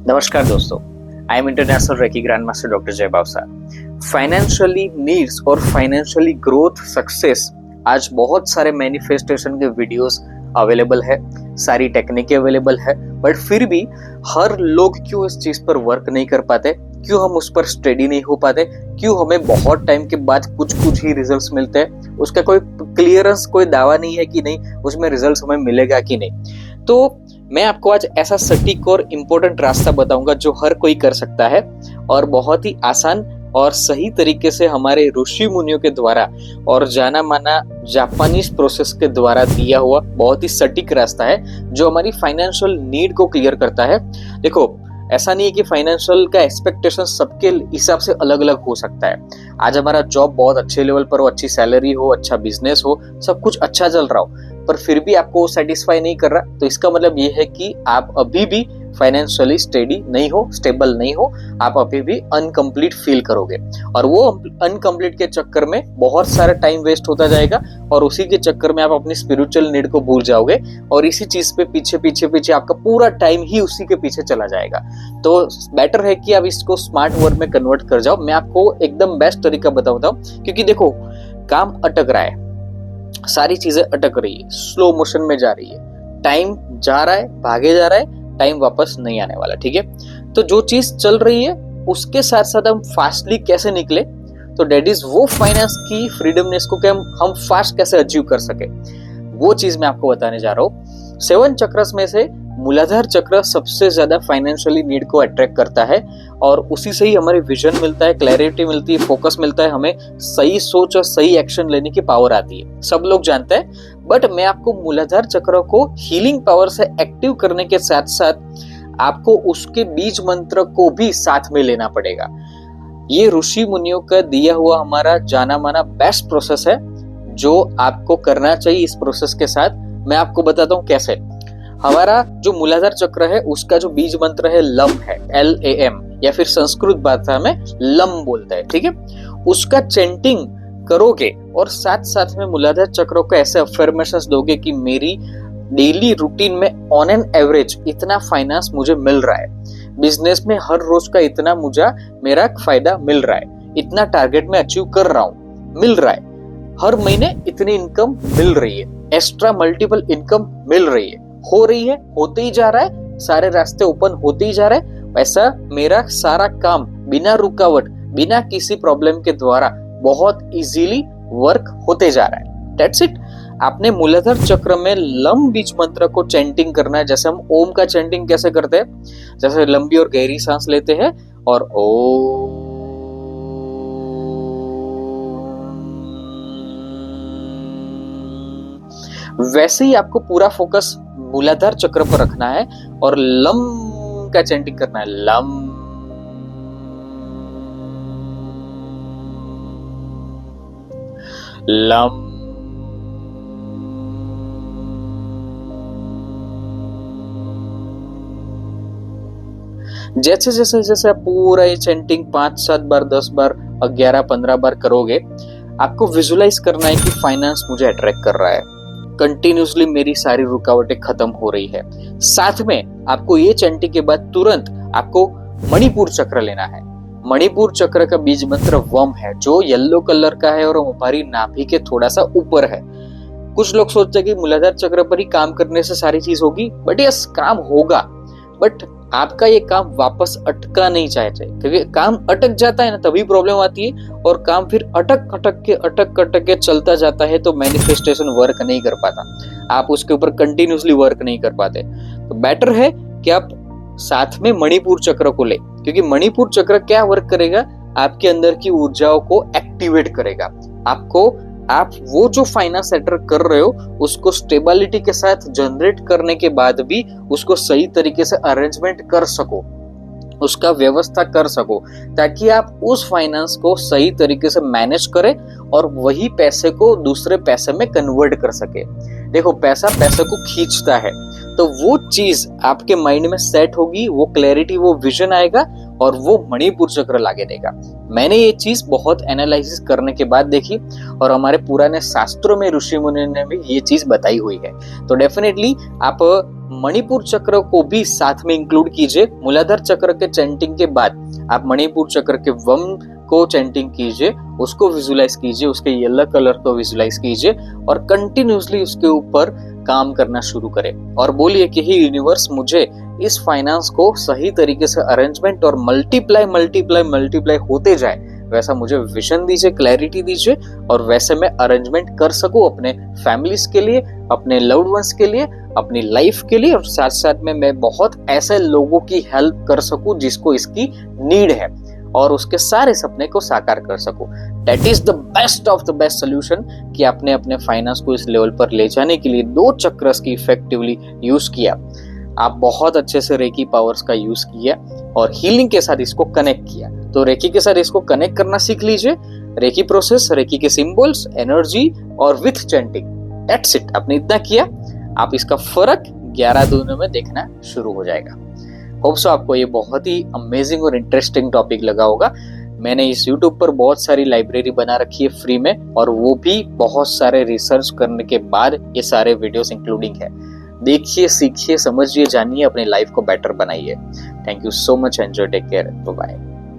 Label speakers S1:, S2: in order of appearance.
S1: नमस्कार दोस्तों, I am international reiki grand master doctor जय बावसा। फाइनेंशियली नीड्स और फाइनेंशियली ग्रोथ सक्सेस, आज बहुत सारे मैनिफेस्टेशन के वीडियोस अवेलेबल है, सारी टेक्निकें अवेलेबल है, बट फिर भी हर लोग क्यों इस चीज पर वर्क नहीं कर पाते, क्यों हम उस पर स्टडी नहीं हो पाते, क्यों हमें बहुत टाइम के बाद कुछ कुछ ही रिजल्ट्स मिलते हैं, उसका कोई क्लियरेंस, कोई दावा नहीं है कि नहीं उसमें रिजल्ट्स हमें मिलेगा कि नहीं। तो मैं आपको आज ऐसा सटीक और इम्पोर्टेंट रास्ता बताऊंगा जो हर कोई कर सकता है और बहुत ही आसान और सही तरीके से हमारे ऋषि मुनियों के द्वारा और जाना माना जापानीज प्रोसेस के द्वारा दिया हुआ बहुत ही सटीक रास्ता है जो हमारी फाइनेंशियल नीड को क्लियर करता है। देखो, ऐसा नहीं है कि फाइनेंशियल का एक्सपेक्टेशन सबके हिसाब से अलग अलग हो सकता है। आज हमारा जॉब बहुत अच्छे लेवल पर हो, अच्छी सैलरी हो, अच्छा बिजनेस हो, सब कुछ अच्छा चल रहा हो, पर फिर भी आपको सेटिस्फाई नहीं कर रहा, तो इसका मतलब ये है कि आप अभी भी फाइनेंशियली स्टेडी नहीं हो, स्टेबल नहीं हो, आप अभी भी अनकम्प्लीट फील करोगे और वो अनकम्प्लीट के चक्कर में बहुत सारा टाइम वेस्ट होता जाएगा और उसी के चक्कर में आप अपनी स्पिरिचुअल नीड को भूल जाओगे और इसी चीज पे पीछे पीछे पीछे आपका पूरा टाइम ही उसी के पीछे चला जाएगा। तो बेटर है कि आप इसको स्मार्ट वर्क में कन्वर्ट कर जाओ। मैं आपको एकदम बेस्ट तरीका बताता हूँ, क्योंकि देखो, काम अटक रहा है, सारी चीजें अटक रही है, स्लो मोशन में जा रही है, टाइम जा रहा है, भागे जा रहा है, टाइम वापस नहीं आने वाला। ठीक है, तो जो चीज चल रही है उसके साथ साथ हम फास्टली कैसे निकले, तो डेट इज वो फाइनेंस की फ्रीडमनेस को हम फास्ट कैसे अचीव कर सके, वो चीज मैं आपको बताने जा रहा हूँ। 7 चक्रस में से मूलाधार चक्र सबसे ज्यादा फाइनेंशियली नीड को अट्रैक्ट करता है और उसी से ही हमारे विजन मिलता है, क्लैरिटी मिलती है, फोकस मिलता है, हमें सही सोच और सही एक्शन लेने की पावर आती है। सब लोग जानते हैं, बट मैं आपको मूलाधार चक्र को हीलिंग पावर से एक्टिव करने के साथ साथ आपको उसके बीज मंत्र को भी साथ में लेना पड़ेगा। ये ऋषि मुनियों का दिया हुआ हमारा जाना माना बेस्ट प्रोसेस है जो आपको करना चाहिए। इस प्रोसेस के साथ मैं आपको बताता हूँ कैसे। हमारा जो मूलाधार चक्र है उसका जो बीज मंत्र है लम है, LAM, या फिर संस्कृत भाषा में लम बोलता है। ठीक है, उसका चेंटिंग करोगे और साथ साथ में मूलाधार चक्र को ऐसे अफर्मेशंस दोगे कि मेरी डेली रूटीन में ऑन एन एवरेज इतना फाइनेंस मुझे मिल रहा है, बिजनेस में हर रोज का इतना मुझे मेरा फायदा मिल रहा है, इतना टारगेट में अचीव कर रहा हूँ, मिल रहा है, हर महीने इतनी इनकम मिल रही है, एक्स्ट्रा मल्टीपल इनकम मिल रही है, हो रही है, होते ही जा रहा है, सारे रास्ते ओपन होते ही जा रहे हैं। वैसा मेरा सारा काम बिना रुकावट, बिना किसी प्रॉब्लम के द्वारा बहुत इजीली वर्क होते जा रहा है। That's it. आपने मूलाधार चक्र में लम बीज मंत्र को चैंटिंग करना है। जैसे हम ओम का चैंटिंग कैसे करते हैं, जैसे लंबी और गहरी सांस लेते हैं और ओम, वैसे ही आपको पूरा फोकस मूलाधार चक्र पर रखना है और लम का चैंटिंग करना है। लम, लम, जैसे जैसे जैसे आप पूरा ये चैंटिंग 5-7 बार, 10 बार, 11, 15 बार करोगे, आपको विजुलाइज करना है कि फाइनेंस मुझे अट्रैक्ट कर रहा है, कंटिन्यूसली मेरी सारी रुकावटें खत्म हो रही है। साथ में आपको ये चैंटिंग के बाद तुरंत आपको मणिपुर चक्र लेना है। मणिपुर चक्र का बीज मंत्र वम है जो येलो कलर का है और हमारी नाभि के थोड़ा सा ऊपर है। कुछ लोग सोचते हैं कि मूलाधार चक्र पर ही काम करने से सारी चीज होगी, बट यस, काम होगा, बट आपका ये काम वापस अटका नहीं चाहिए, क्योंकि काम अटक जाता है ना तभी प्रॉब्लम आती है और काम फिर अटक के चलता जाता है तो मैनिफेस्टेशन वर्क नहीं कर पाता, आप उसके ऊपर कंटिन्यूसली वर्क नहीं कर पाते। तो बेटर है कि आप साथ में मणिपुर चक्र को ले, क्योंकि मणिपुर चक्र क्या वर्क करेगा, आपके अंदर की ऊर्जाओं को एक्टिवेट करेगा। आप वो जो फाइनेंस सेटल कर रहे हो उसको स्टेबिलिटी के साथ जनरेट करने के बाद भी उसको सही तरीके से अरेंजमेंट कर सको, उसका व्यवस्था कर सको, ताकि आप उस फाइनेंस को सही तरीके से मैनेज करें और वही पैसे को दूसरे पैसे में कन्वर्ट कर सके। देखो, पैसा पैसे को खींचता है, तो वो चीज आपके माइंड में सेट होगी, वो क्लैरिटी, वो विजन आएगा और वो मणिपुर चक्र लागे देगा। मैंने ये चीज बहुत एनालिसिस करने के बाद देखी और हमारे पुराने शास्त्रों में ऋषि मुनि ने भी ये चीज बताई हुई है। तो डेफिनेटली आप मणिपुर चक्र को भी साथ में इंक्लूड कीजिए। मूलाधार चक्र के चैंटिंग के बाद आप मणिपुर चक्र के वम को चैंटिंग कीजिए, उसको विजुलाइज कीजिए, उसके येलो कलर को विजुलाइज कीजिए और कंटिन्यूसली उसके ऊपर काम करना शुरू करें और बोलिए कि हे यूनिवर्स, मुझे इस फाइनेंस को सही तरीके से अरेंजमेंट और मल्टीप्लाई होते जाए, वैसा मुझे विजन दीजिए, क्लैरिटी दीजिए और वैसे मैं अरेंजमेंट कर सकूं अपने फैमिलीज के लिए, अपने लव्ड वंस के लिए, अपनी लाइफ के लिए और साथ साथ में मैं बहुत ऐसे लोगों की हेल्प कर सकूं जिसको इसकी नीड है और उसके सारे सपने को साकार कर सकूं। That is the best of the best solution कि आपने अपने फाइनेंस को इस लेवल पर ले जाने के लिए 2 चक्रस की इफेक्टिवली यूज किया। आप बहुत अच्छे से रेकी पावर्स का यूज किया और हीलिंग के साथ इसको कनेक्ट किया। तो रेकी के साथ इसको कनेक्ट करना सीख लीजिए। रेकी प्रोसेस, रेकी के सिंबल्स, एनर्जी और विथ चैंटिंग, दैट्स इट। आपने इतना किया, आप इसका फर्क 11 दिनों में देखना शुरू हो जाएगा। होप सो आपको ये बहुत ही अमेजिंग और इंटरेस्टिंग टॉपिक लगा होगा। मैंने इस YouTube पर बहुत सारी लाइब्रेरी बना रखी है फ्री में और वो भी बहुत सारे रिसर्च करने के बाद ये सारे वीडियोस इंक्लूडिंग है। देखिए, सीखिए, समझिए, जानिए, अपनी लाइफ को बेटर बनाइए। Thank you so much, enjoy, take care, bye bye.